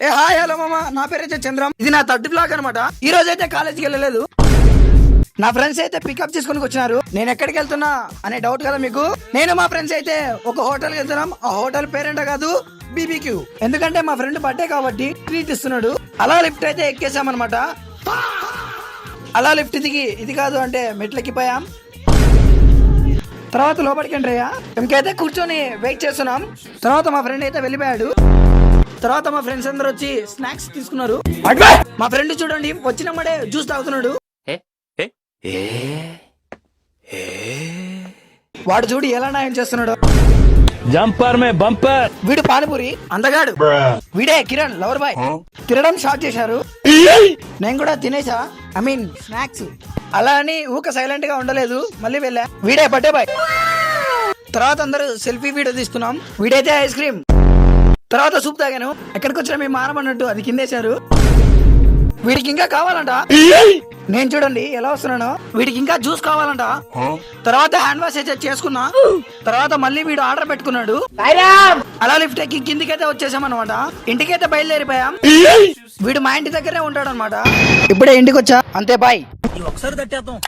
ఏ hi hello మామ, నా పేరు అయితే చంద్రం. ఇది నా థర్డ్ బ్లాగ్ అనమాట. ఈ రోజు అయితే కాలేజీకి వెళ్ళలేదు. నా ఫ్రెండ్స్ అయితే పికప్ చేసుకుని వచ్చినారు. నేను ఎక్కడికి వెళ్తున్నా అనే డౌట్ కదా మీకు. నేను మా ఫ్రెండ్స్ అయితే ఒక హోటల్ కి వెళ్తున్నాం. ఆ హోటల్ పేరేంట కాదు, బీబీక్యూ. ఎందుకంటే మా ఫ్రెండ్ బర్త్డే కాబట్టి ట్రీట్ ఇస్తున్నాడు. అలా లిఫ్ట్ అయితే ఎక్కేసామన్నమాట. అలా లిఫ్ట్ దిగి ఇది కాదు అంటే మెట్లెక్కిపోయాం. తర్వాత లోపలికి ఎంటర్ అయ్యా. ఇంకైతే కూర్చొని వెయిట్ చేస్తున్నాం. తర్వాత మా ఫ్రెండ్ అయితే వెళ్ళిపోయాడు. తర్వాత మా ఫ్రెండ్స్ అందరూ వచ్చి స్నాక్స్ తీసుకున్నారు. మా ఫ్రెండ్ చూడండి వచ్చినమ్మడే జ్యూస్ తాగుతున్నాడు. వాడు చూడు ఎలా న్యాయం చేస్తున్నాడు. జంపర్ మే బంపర్. వీడు పానిపూరి అందగాడు. వీడే కిరణ్ లవర్ బాయ్. తినడం స్టార్ట్ చేశారు. నేను కూడా తినేసా, ఐ మీన్ స్నాక్స్. అలా అని ఊక సైలెంట్ గా ఉండలేదు, మళ్ళీ వెళ్ళా. వీడే బర్త్డే బాయ్. తర్వాత అందరూ సెల్ఫీ వీడియో తీసుకున్నాం. వీడైతే ఐస్ క్రీమ్. తర్వాత సూప్ తాగాను. ఎక్కడికి వచ్చినా మేము మారమన్నట్టు అది కిందేశారు. వీడికి ఇంకా కావాలంట. నేను చూడండి ఎలా వస్తున్నాను. వీడికి ఇంకా జ్యూస్ కావాలంట. తర్వాత హ్యాండ్ వాష్ అయితే చేసుకున్నా. తర్వాత మళ్ళీ వీడు ఆర్డర్ పెట్టుకున్నాడు. అలా లిఫ్ట్ ఎక్కి కిందికైతే వచ్చేసాం అనమాట. ఇంటికైతే బయలుదేరిపోయాం. వీడు మా ఇంటి దగ్గరే ఉంటాడు అనమాట. ఇప్పుడే ఇంటికి వచ్చా, అంతే బాయ్. ఒకసారి తట్టేద్దాం.